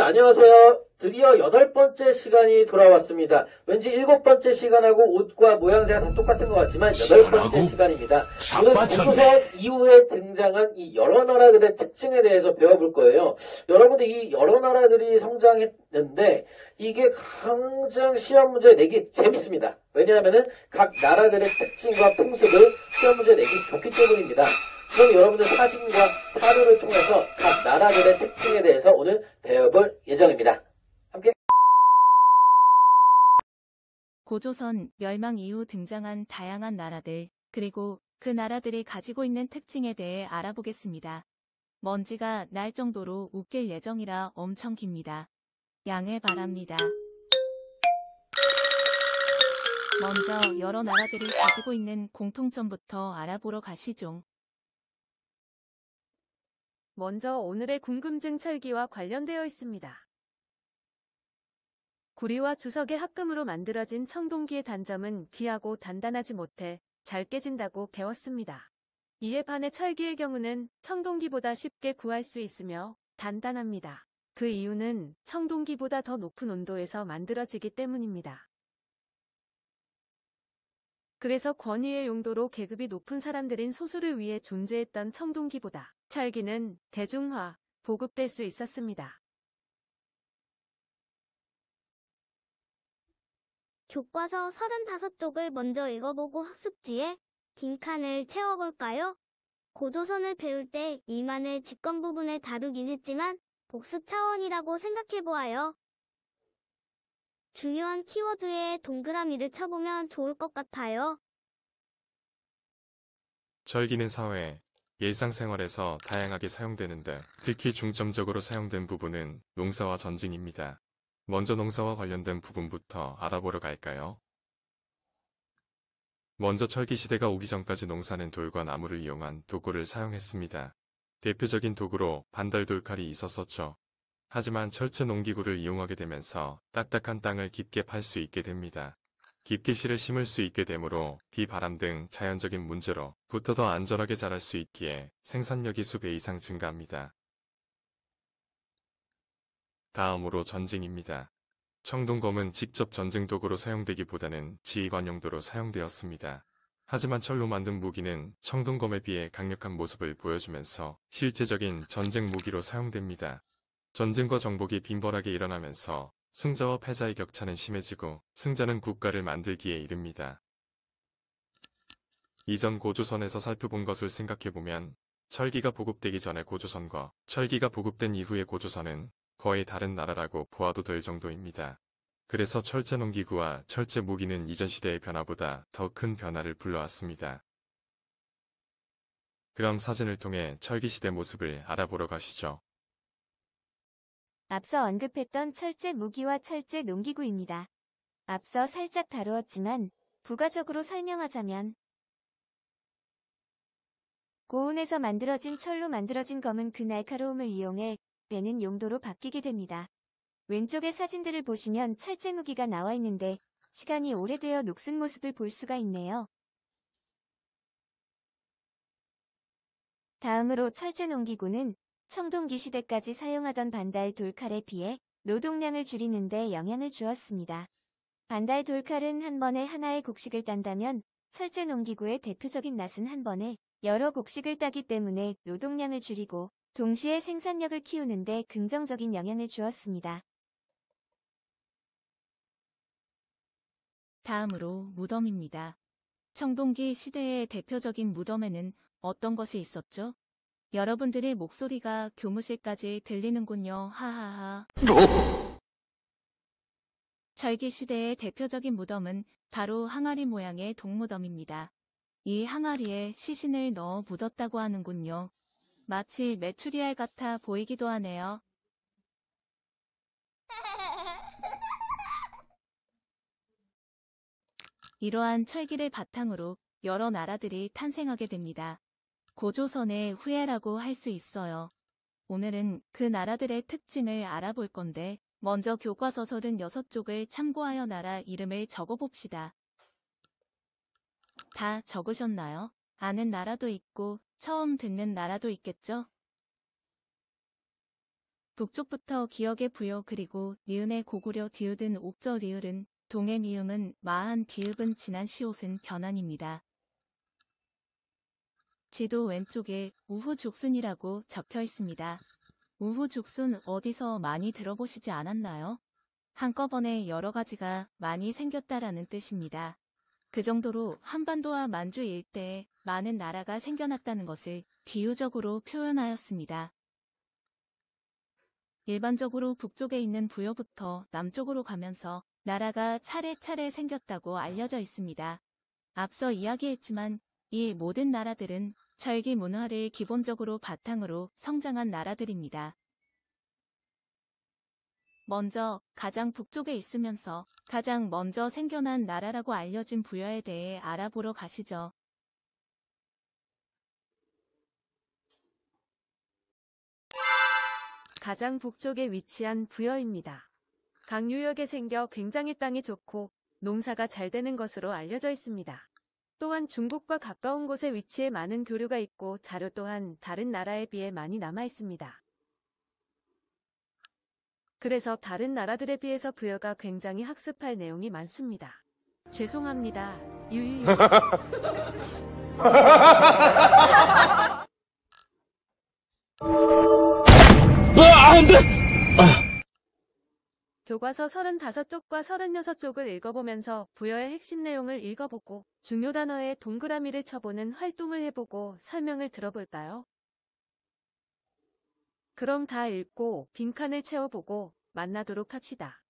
안녕하세요. 드디어 8번째 시간이 돌아왔습니다. 왠지 7번째 시간하고 옷과 모양새가 다 똑같은 것 같지만 8번째 시간입니다. 오늘 고조선 이후에 등장한 이 여러 나라들의 특징에 대해서 배워볼 거예요. 여러분들 이 여러 나라들이 성장했는데 이게 가장 시험 문제 내기 재밌습니다. 왜냐하면 각 나라들의 특징과 풍습을 시험 문제 내기 좋기 때문입니다. 그럼 여러분들 사진과 사료를 통해서 각 나라들의 특징에 대해서 오늘 배워볼 예정입니다. 함께 고조선 멸망 이후 등장한 다양한 나라들, 그리고 그 나라들이 가지고 있는 특징에 대해 알아보겠습니다. 먼지가 날 정도로 웃길 예정이라 엄청 깁니다. 양해 바랍니다. 먼저 여러 나라들이 가지고 있는 공통점부터 알아보러 가시죠. 먼저 오늘의 궁금증 철기와 관련되어 있습니다. 구리와 주석의 합금으로 만들어진 청동기의 단점은 귀하고 단단하지 못해 잘 깨진다고 배웠습니다. 이에 반해 철기의 경우는 청동기보다 쉽게 구할 수 있으며 단단합니다. 그 이유는 청동기보다 더 높은 온도에서 만들어지기 때문입니다. 그래서 권위의 용도로 계급이 높은 사람들인 소수를 위해 존재했던 청동기보다 철기는 대중화, 보급될 수 있었습니다. 교과서 35쪽을 먼저 읽어보고 학습지에 긴 칸을 채워볼까요? 고조선을 배울 때 이만의 직권 부분을 다루긴 했지만 복습 차원이라고 생각해보아요. 중요한 키워드에 동그라미를 쳐보면 좋을 것 같아요. 철기는 사회, 일상생활에서 다양하게 사용되는데 특히 중점적으로 사용된 부분은 농사와 전쟁입니다. 먼저 농사와 관련된 부분부터 알아보러 갈까요? 먼저 철기시대가 오기 전까지 농사는 돌과 나무를 이용한 도구를 사용했습니다. 대표적인 도구로 반달돌칼이 있었었죠. 하지만 철제 농기구를 이용하게 되면서 딱딱한 땅을 깊게 팔 수 있게 됩니다. 깊게 씨를 심을 수 있게 되므로 비, 바람 등 자연적인 문제로 부터 더 안전하게 자랄 수 있기에 생산력이 수배 이상 증가합니다. 다음으로 전쟁입니다. 청동검은 직접 전쟁 도구로 사용되기보다는 지휘관 용도로 사용되었습니다. 하지만 철로 만든 무기는 청동검에 비해 강력한 모습을 보여주면서 실제적인 전쟁 무기로 사용됩니다. 전쟁과 정복이 빈번하게 일어나면서 승자와 패자의 격차는 심해지고 승자는 국가를 만들기에 이릅니다. 이전 고조선에서 살펴본 것을 생각해보면 철기가 보급되기 전의 고조선과 철기가 보급된 이후의 고조선은 거의 다른 나라라고 보아도 될 정도입니다. 그래서 철제 농기구와 철제 무기는 이전 시대의 변화보다 더 큰 변화를 불러왔습니다. 그럼 사진을 통해 철기시대 모습을 알아보러 가시죠. 앞서 언급했던 철제 무기와 철제 농기구입니다. 앞서 살짝 다루었지만 부가적으로 설명하자면 고온에서 만들어진 철로 만들어진 검은 그 날카로움을 이용해 빼는 용도로 바뀌게 됩니다. 왼쪽의 사진들을 보시면 철제 무기가 나와 있는데 시간이 오래되어 녹슨 모습을 볼 수가 있네요. 다음으로 철제 농기구는 청동기 시대까지 사용하던 반달 돌칼에 비해 노동량을 줄이는 데 영향을 주었습니다. 반달 돌칼은 한 번에 하나의 곡식을 딴다면 철제 농기구의 대표적인 낫은 한 번에 여러 곡식을 따기 때문에 노동량을 줄이고 동시에 생산력을 키우는 데 긍정적인 영향을 주었습니다. 다음으로 무덤입니다. 청동기 시대의 대표적인 무덤에는 어떤 것이 있었죠? 여러분들의 목소리가 교무실까지 들리는군요. 하하하. 철기 시대의 대표적인 무덤은 바로 항아리 모양의 동무덤입니다. 이 항아리에 시신을 넣어 묻었다고 하는군요. 마치 메추리알 같아 보이기도 하네요. 이러한 철기를 바탕으로 여러 나라들이 탄생하게 됩니다. 고조선의 후예라고 할 수 있어요. 오늘은 그 나라들의 특징을 알아볼 건데 먼저 교과서 36쪽을 참고하여 나라 이름을 적어봅시다. 다 적으셨나요? 아는 나라도 있고 처음 듣는 나라도 있겠죠? 북쪽부터 기역의 부여 그리고 니은의 고구려 디귿은 옥저 리을은 동의 미음은 마한 비읍은 지난 시옷은 변환입니다. 지도 왼쪽에 우후죽순이라고 적혀 있습니다. 우후죽순 어디서 많이 들어보시지 않았나요? 한꺼번에 여러 가지가 많이 생겼다라는 뜻입니다. 그 정도로 한반도와 만주 일대에 많은 나라가 생겨났다는 것을 비유적으로 표현하였습니다. 일반적으로 북쪽에 있는 부여부터 남쪽으로 가면서 나라가 차례차례 생겼다고 알려져 있습니다. 앞서 이야기했지만 이 모든 나라들은 철기 문화를 기본적으로 바탕으로 성장한 나라들입니다. 먼저 가장 북쪽에 있으면서 가장 먼저 생겨난 나라라고 알려진 부여에 대해 알아보러 가시죠. 가장 북쪽에 위치한 부여입니다. 강유역에 생겨 굉장히 땅이 좋고 농사가 잘 되는 것으로 알려져 있습니다. 또한 중국과 가까운 곳에 위치해 많은 교류가 있고 자료 또한 다른 나라에 비해 많이 남아 있습니다. 그래서 다른 나라들에 비해서 부여가 굉장히 학습할 내용이 많습니다. 죄송합니다. 유유유. 교과서 35쪽과 36쪽을 읽어보면서 부여의 핵심 내용을 읽어보고 중요 단어에 동그라미를 쳐보는 활동을 해보고 설명을 들어볼까요? 그럼 다 읽고 빈칸을 채워보고 만나도록 합시다.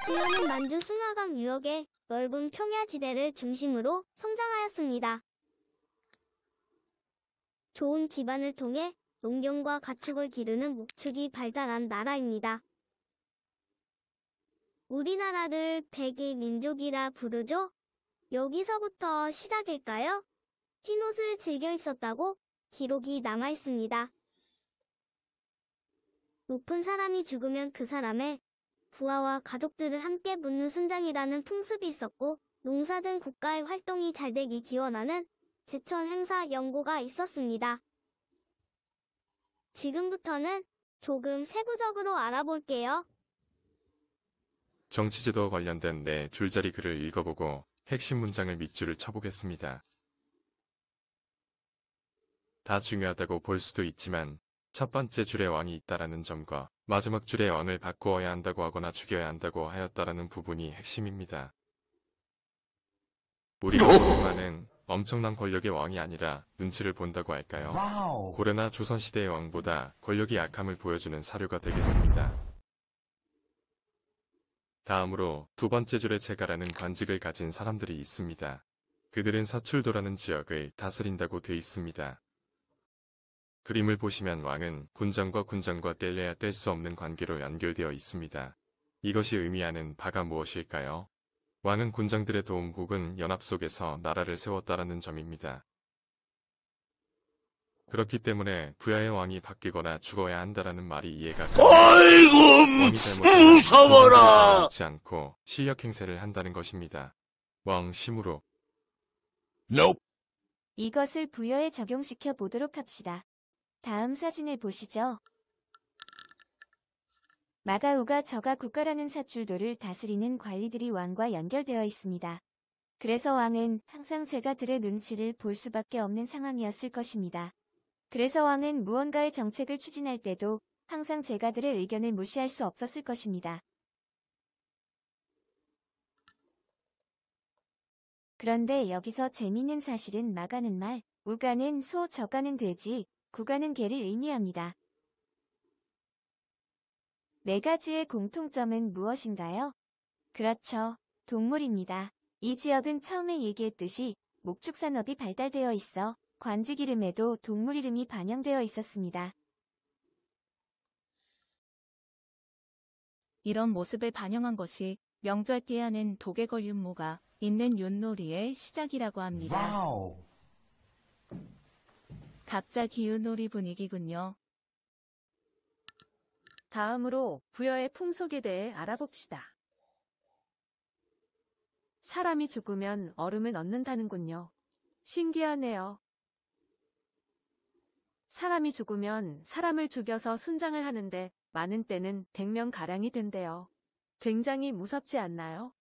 부여는 만주 승하강 유역의 넓은 평야지대를 중심으로 성장하였습니다. 좋은 기반을 통해 농경과 가축을 기르는 목축이 발달한 나라입니다. 우리나라를 백의 민족이라 부르죠? 여기서부터 시작일까요? 흰옷을 즐겨 입었다고 기록이 남아 있습니다. 높은 사람이 죽으면 그 사람의 부하와 가족들을 함께 묻는 순장이라는 풍습이 있었고 농사 등 국가의 활동이 잘 되기 기원하는 제천 행사 연고가 있었습니다. 지금부터는 조금 세부적으로 알아볼게요. 정치제도와 관련된 네 줄짜리 글을 읽어보고 핵심 문장을 밑줄을 쳐보겠습니다. 다 중요하다고 볼 수도 있지만 첫 번째 줄에 왕이 있다라는 점과 마지막 줄에 왕을 바꾸어야 한다고 하거나 죽여야 한다고 하였다라는 부분이 핵심입니다. 우리가 고려만은 엄청난 권력의 왕이 아니라 눈치를 본다고 할까요? 고려나 조선시대의 왕보다 권력이 약함을 보여주는 사료가 되겠습니다. 다음으로 두 번째 줄에 제가라는 관직을 가진 사람들이 있습니다. 그들은 서출도라는 지역을 다스린다고 되어 있습니다. 그림을 보시면 왕은 군장과 뗄래야 뗄 수 없는 관계로 연결되어 있습니다. 이것이 의미하는 바가 무엇일까요? 왕은 군장들의 도움 혹은 연합 속에서 나라를 세웠다라는 점입니다. 그렇기 때문에 부하의 왕이 바뀌거나 죽어야 한다라는 말이 이해가 갑니다. 왕이 잘못하면 무서워라! 지 않고 실력 행세를 한다는 것입니다. 왕심으로. 이것을 부여에 적용시켜 보도록 합시다. 다음 사진을 보시죠. 마가우가 저가 국가라는 사출도를 다스리는 관리들이 왕과 연결되어 있습니다. 그래서 왕은 항상 제가들의 눈치를 볼 수밖에 없는 상황이었을 것입니다. 그래서 왕은 무언가의 정책을 추진할 때도 항상 제가들의 의견을 무시할 수 없었을 것입니다. 그런데 여기서 재미있는 사실은 마가는 말, 우가는 소, 저가는 돼지, 구가는 개를 의미합니다. 네 가지의 공통점은 무엇인가요? 그렇죠. 동물입니다. 이 지역은 처음에 얘기했듯이 목축산업이 발달되어 있어 관직 이름에도 동물 이름이 반영되어 있었습니다. 이런 모습을 반영한 것이 명절기에는 도개걸 윤모가 있는 윷놀이의 시작이라고 합니다. 갑자기 윷놀이 분위기군요. 다음으로 부여의 풍속에 대해 알아봅시다. 사람이 죽으면 얼음을 넣는다는군요. 신기하네요. 사람이 죽으면 사람을 죽여서 순장을 하는데 많은 때는 100명가량이 된대요. 굉장히 무섭지 않나요?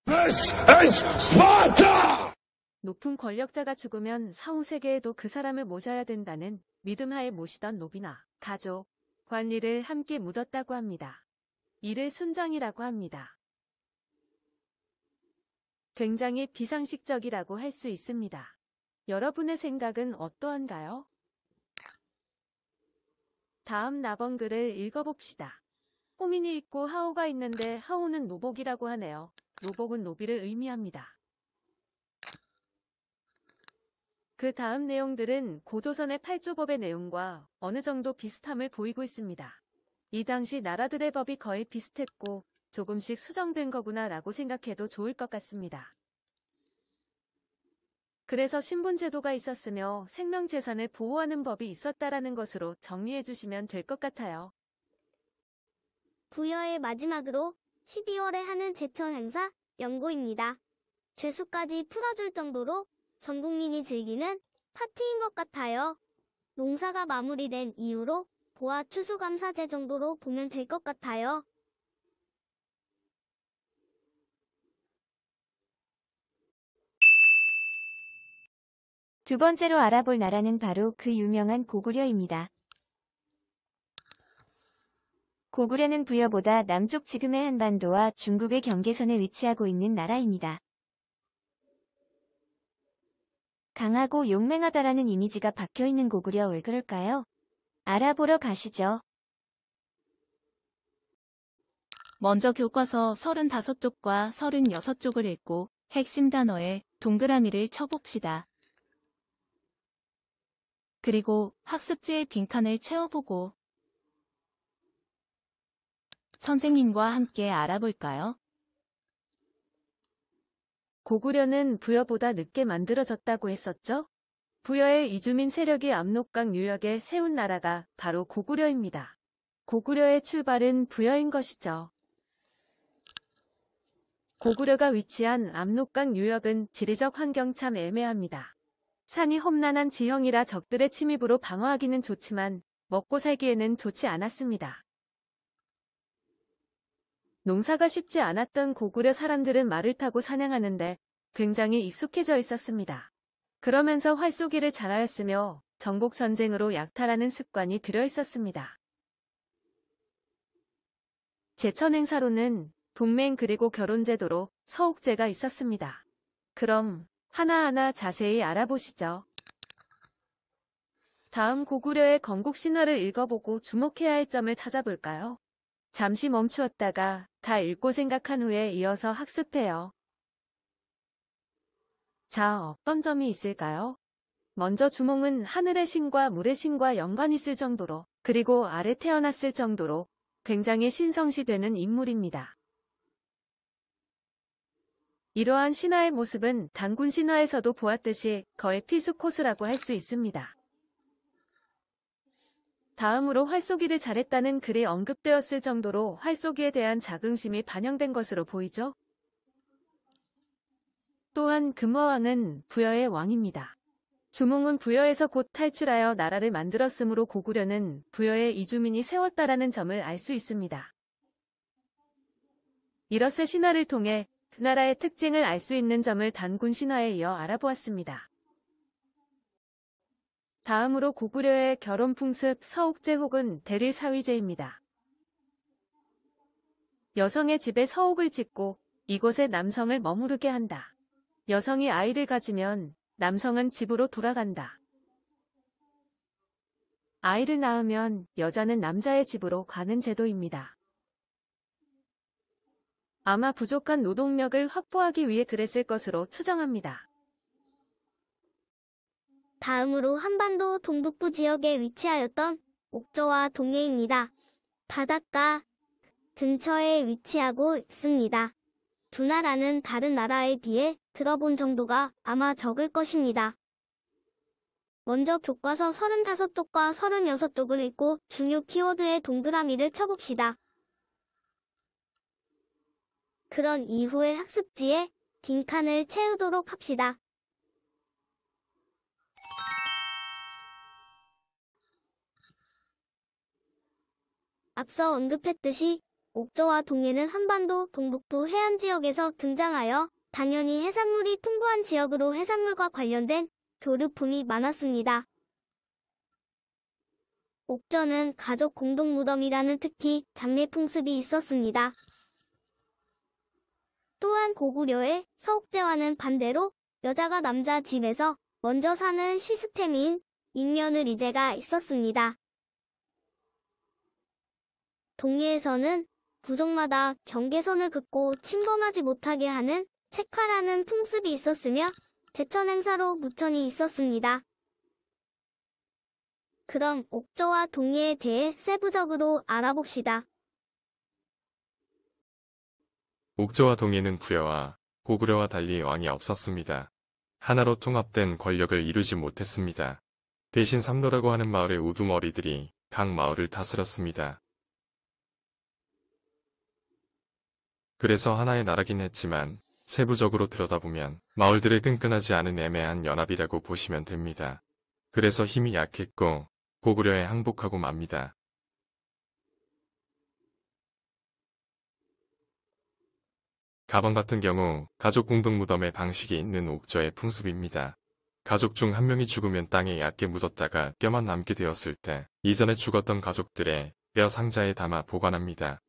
높은 권력자가 죽으면 사후세계에도 그 사람을 모셔야 된다는 믿음하에 모시던 노비나 가족, 관리를 함께 묻었다고 합니다. 이를 순장이라고 합니다. 굉장히 비상식적이라고 할 수 있습니다. 여러분의 생각은 어떠한가요? 다음 나번글을 읽어봅시다. 호민이 있고 하오가 있는데 하오는 노복이라고 하네요. 노복은 노비를 의미합니다. 그 다음 내용들은 고조선의 8조법의 내용과 어느 정도 비슷함을 보이고 있습니다. 이 당시 나라들의 법이 거의 비슷했고 조금씩 수정된 거구나 라고 생각해도 좋을 것 같습니다. 그래서 신분제도가 있었으며 생명재산을 보호하는 법이 있었다라는 것으로 정리해 주시면 될 것 같아요. 부여의 마지막으로 12월에 하는 제천 행사 연고입니다. 죄수까지 풀어줄 정도로 전 국민이 즐기는 파티인 것 같아요. 농사가 마무리된 이후로 보아 추수감사제 정도로 보면 될 것 같아요. 두 번째로 알아볼 나라는 바로 그 유명한 고구려입니다. 고구려는 부여보다 남쪽 지금의 한반도와 중국의 경계선에 위치하고 있는 나라입니다. 강하고 용맹하다라는 이미지가 박혀있는 고구려 왜 그럴까요? 알아보러 가시죠. 먼저 교과서 35쪽과 36쪽을 읽고 핵심 단어에 동그라미를 쳐봅시다. 그리고 학습지의 빈칸을 채워보고 선생님과 함께 알아볼까요? 고구려는 부여보다 늦게 만들어졌다고 했었죠? 부여의 이주민 세력이 압록강 유역에 세운 나라가 바로 고구려입니다. 고구려의 출발은 부여인 것이죠. 고구려가 위치한 압록강 유역은 지리적 환경 참 애매합니다. 산이 험난한 지형이라 적들의 침입으로 방어하기는 좋지만 먹고 살기에는 좋지 않았습니다. 농사가 쉽지 않았던 고구려 사람들은 말을 타고 사냥하는데 굉장히 익숙해져 있었습니다. 그러면서 활쏘기를 잘하였으며 정복전쟁으로 약탈하는 습관이 들어있었습니다. 제천 행사로는 동맹 그리고 결혼제도로 서옥제가 있었습니다. 그럼 하나하나 자세히 알아보시죠. 다음 고구려의 건국신화를 읽어보고 주목해야 할 점을 찾아볼까요? 잠시 멈추었다가 다 읽고 생각한 후에 이어서 학습해요. 자, 어떤 점이 있을까요? 먼저 주몽은 하늘의 신과 물의 신과 연관이 있을 정도로 그리고 아래 태어났을 정도로 굉장히 신성시되는 인물입니다. 이러한 신화의 모습은 단군 신화에서도 보았듯이 거의 필수 코스라고 할 수 있습니다. 다음으로 활쏘기를 잘했다는 글이 언급되었을 정도로 활쏘기에 대한 자긍심이 반영된 것으로 보이죠? 또한 금화왕은 부여의 왕입니다. 주몽은 부여에서 곧 탈출하여 나라를 만들었으므로 고구려는 부여의 이주민이 세웠다라는 점을 알 수 있습니다. 이렇게 신화를 통해 그 나라의 특징을 알 수 있는 점을 단군 신화에 이어 알아보았습니다. 다음으로 고구려의 결혼 풍습 서옥제 혹은 대릴 사위제입니다. 여성의 집에 서옥을 짓고 이곳에 남성을 머무르게 한다. 여성이 아이를 가지면 남성은 집으로 돌아간다. 아이를 낳으면 여자는 남자의 집으로 가는 제도입니다. 아마 부족한 노동력을 확보하기 위해 그랬을 것으로 추정합니다. 다음으로 한반도 동북부 지역에 위치하였던 옥저와 동해입니다. 바닷가 근처에 위치하고 있습니다. 두 나라는 다른 나라에 비해 들어본 정도가 아마 적을 것입니다. 먼저 교과서 35쪽과 36쪽을 읽고 중요 키워드에 동그라미를 쳐봅시다. 그런 이후에 학습지에 빈칸을 채우도록 합시다. 앞서 언급했듯이 옥저와 동해는 한반도 동북부 해안 지역에서 등장하여 당연히 해산물이 풍부한 지역으로 해산물과 관련된 교류품이 많았습니다. 옥저는 가족 공동 무덤이라는 특히 장례 풍습이 있었습니다. 또한 고구려의 서옥제와는 반대로 여자가 남자 집에서 먼저 사는 시스템인 인며느리제가 있었습니다. 동해에서는 부족마다 경계선을 긋고 침범하지 못하게 하는 책화라는 풍습이 있었으며 제천 행사로 무천이 있었습니다. 그럼 옥저와 동해에 대해 세부적으로 알아봅시다. 옥저와 동해는 부여와 고구려와 달리 왕이 없었습니다. 하나로 통합된 권력을 이루지 못했습니다. 대신 삼로라고 하는 마을의 우두머리들이 각 마을을 다스렸습니다. 그래서 하나의 나라긴 했지만 세부적으로 들여다보면 마을들의 끈끈하지 않은 애매한 연합이라고 보시면 됩니다. 그래서 힘이 약했고 고구려에 항복하고 맙니다. 가방 같은 경우 가족 공동 무덤의 방식이 있는 옥저의 풍습입니다. 가족 중 한 명이 죽으면 땅에 얕게 묻었다가 뼈만 남게 되었을 때 이전에 죽었던 가족들의 뼈 상자에 담아 보관합니다.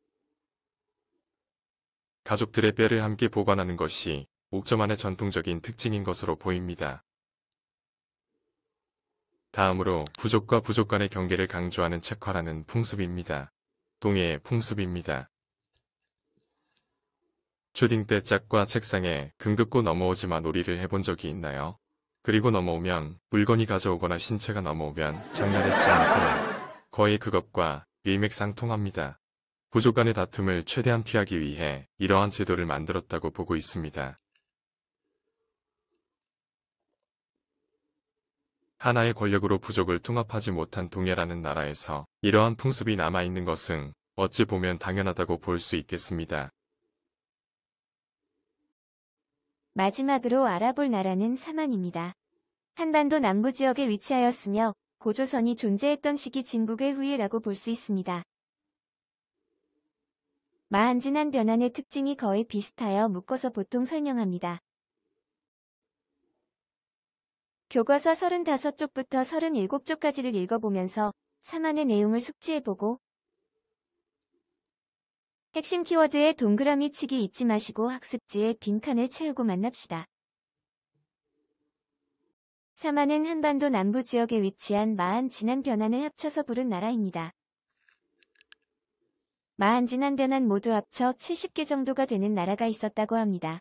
가족들의 뼈를 함께 보관하는 것이 옥저만의 전통적인 특징인 것으로 보입니다. 다음으로 부족과 부족 간의 경계를 강조하는 책화라는 풍습입니다. 동해의 풍습입니다. 초딩 때 짝과 책상에 금 긋고 넘어오지마 놀이를 해본 적이 있나요? 그리고 넘어오면 물건이 가져오거나 신체가 넘어오면 장난을 치는 편. 거의 그것과 일맥상통합니다. 부족 간의 다툼을 최대한 피하기 위해 이러한 제도를 만들었다고 보고 있습니다. 하나의 권력으로 부족을 통합하지 못한 동해라는 나라에서 이러한 풍습이 남아있는 것은 어찌 보면 당연하다고 볼 수 있겠습니다. 마지막으로 알아볼 나라는 사만입니다. 한반도 남부 지역에 위치하였으며 고조선이 존재했던 시기 진국의 후예라고 볼 수 있습니다. 마한진한 변환의 특징이 거의 비슷하여 묶어서 보통 설명합니다. 교과서 35쪽부터 37쪽까지를 읽어보면서 사만의 내용을 숙지해보고 핵심 키워드에 동그라미 치기 잊지 마시고 학습지에 빈칸을 채우고 만납시다. 사만은 한반도 남부 지역에 위치한 마한 진한 변환을 합쳐서 부른 나라입니다. 마한 진한 변환 모두 합쳐 70개 정도가 되는 나라가 있었다고 합니다.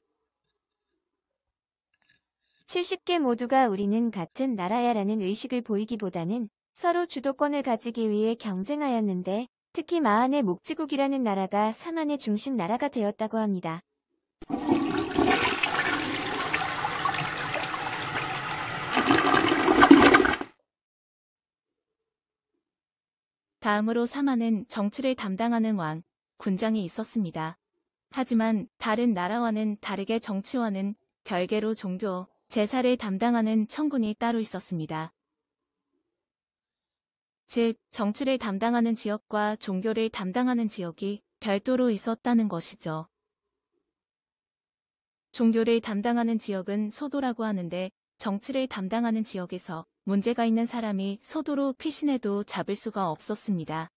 70개 모두가 우리는 같은 나라야라는 의식을 보이기보다는 서로 주도권을 가지기 위해 경쟁하였는데 특히 마한의 목지국이라는 나라가 사만의 중심 나라가 되었다고 합니다. 다음으로 사만은 정치를 담당하는 왕, 군장이 있었습니다. 하지만 다른 나라와는 다르게 정치와는 별개로 종교, 제사를 담당하는 청군이 따로 있었습니다. 즉, 정치를 담당하는 지역과 종교를 담당하는 지역이 별도로 있었다는 것이죠. 종교를 담당하는 지역은 소도라고 하는데 정치를 담당하는 지역에서 문제가 있는 사람이 소도로 피신해도 잡을 수가 없었습니다.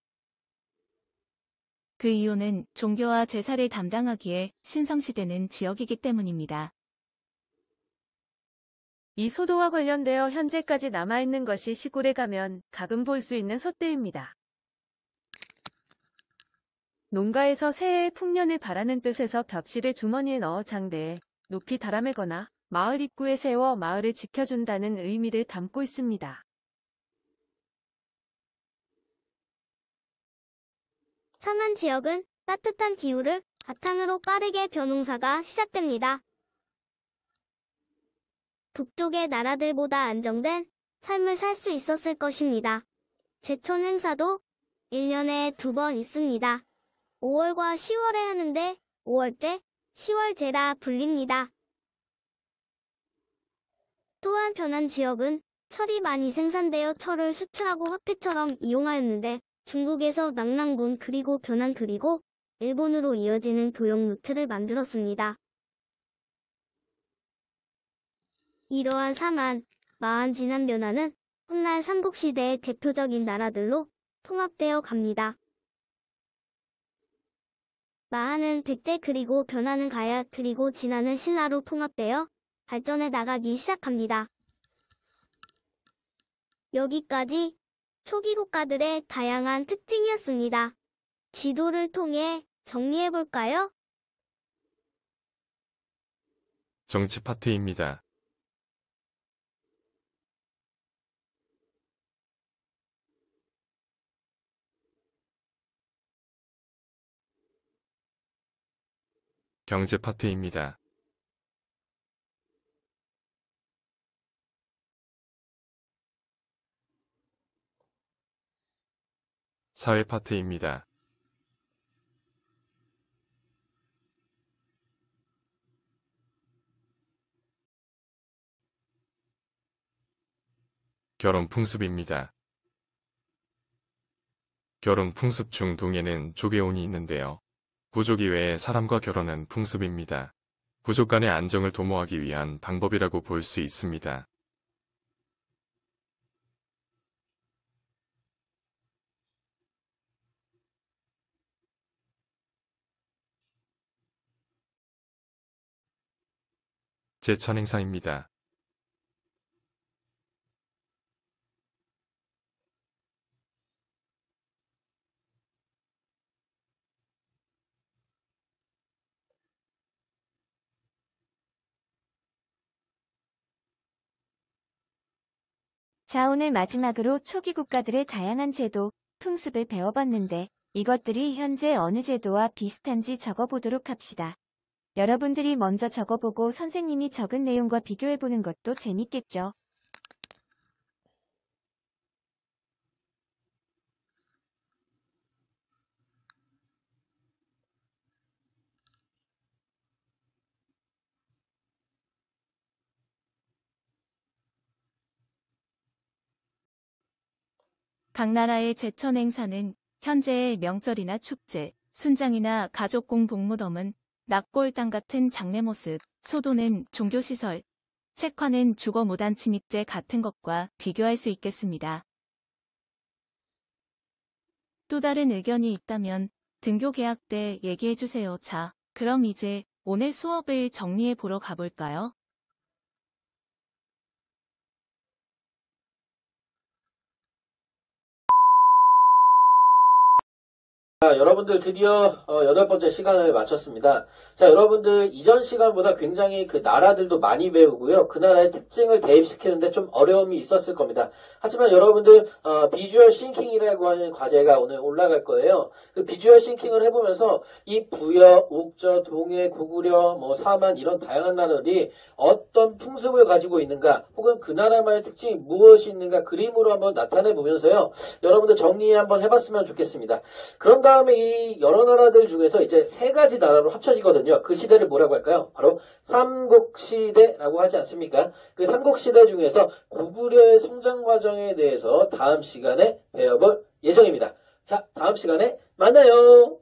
그 이유는 종교와 제사를 담당하기에 신성시되는 지역이기 때문입니다. 이 소도와 관련되어 현재까지 남아있는 것이 시골에 가면 가끔 볼 수 있는 솥대입니다. 농가에서 새해의 풍년을 바라는 뜻에서 벽실을 주머니에 넣어 장대에 높이 달아매거나 마을 입구에 세워 마을을 지켜준다는 의미를 담고 있습니다. 사만 지역은 따뜻한 기후를 바탕으로 빠르게 벼농사가 시작됩니다. 북쪽의 나라들보다 안정된 삶을 살 수 있었을 것입니다. 제천 행사도 1년에 2번 있습니다. 5월과 10월에 하는데 5월제, 10월제라 불립니다. 또한 변환 지역은 철이 많이 생산되어 철을 수출하고 화폐처럼 이용하였는데 중국에서 낙랑군 그리고 변안 그리고 일본으로 이어지는 교역 루트를 만들었습니다. 이러한 사만, 마한 진안 변화는 훗날 삼국시대의 대표적인 나라들로 통합되어 갑니다. 마한은 백제 그리고 변화는 가야 그리고 진안은 신라로 통합되어 발전해 나가기 시작합니다. 여기까지 초기 국가들의 다양한 특징이었습니다. 지도를 통해 정리해볼까요? 정치 파트입니다. 경제 파트입니다. 사회 파트입니다. 결혼 풍습입니다. 결혼 풍습 중 동에는 조계혼이 있는데요. 부족 이외에 사람과 결혼한 풍습입니다. 부족 간의 안정을 도모하기 위한 방법이라고 볼 수 있습니다. 제천 행사입니다. 자, 오늘 마지막으로 초기 국가들의 다양한 제도, 풍습을 배워봤는데 이것들이 현재 어느 제도와 비슷한지 적어보도록 합시다. 여러분들이 먼저 적어보고 선생님이 적은 내용과 비교해보는 것도 재밌겠죠. 각 나라의 제천 행사는 현재의 명절이나 축제, 순장이나 가족공 복무덤은 낙골당 같은 장례 모습, 소도는 종교시설, 책화는 주거 무단 침입죄 같은 것과 비교할 수 있겠습니다. 또 다른 의견이 있다면 등교 계약 때 얘기해주세요. 자, 그럼 이제 오늘 수업을 정리해 보러 가볼까요? 자, 여러분들 드디어 8번째 시간을 마쳤습니다. 자, 여러분들 이전 시간보다 굉장히 그 나라들도 많이 배우고요. 그 나라의 특징을 대입시키는데 좀 어려움이 있었을 겁니다. 하지만 여러분들 비주얼 싱킹이라고 하는 과제가 오늘 올라갈 거예요. 그 비주얼 싱킹을 해보면서 이 부여, 옥저, 동해, 고구려, 사만 이런 다양한 나라들이 어떤 풍습을 가지고 있는가 혹은 그 나라만의 특징이 무엇이 있는가 그림으로 한번 나타내 보면서요. 여러분들 정리 한번 해봤으면 좋겠습니다. 그런 다음에 이 여러 나라들 중에서 이제 세 가지 나라로 합쳐지거든요. 그 시대를 뭐라고 할까요? 바로 삼국시대라고 하지 않습니까? 그 삼국시대 중에서 고구려의 성장 과정에 대해서 다음 시간에 배워볼 예정입니다. 자, 다음 시간에 만나요.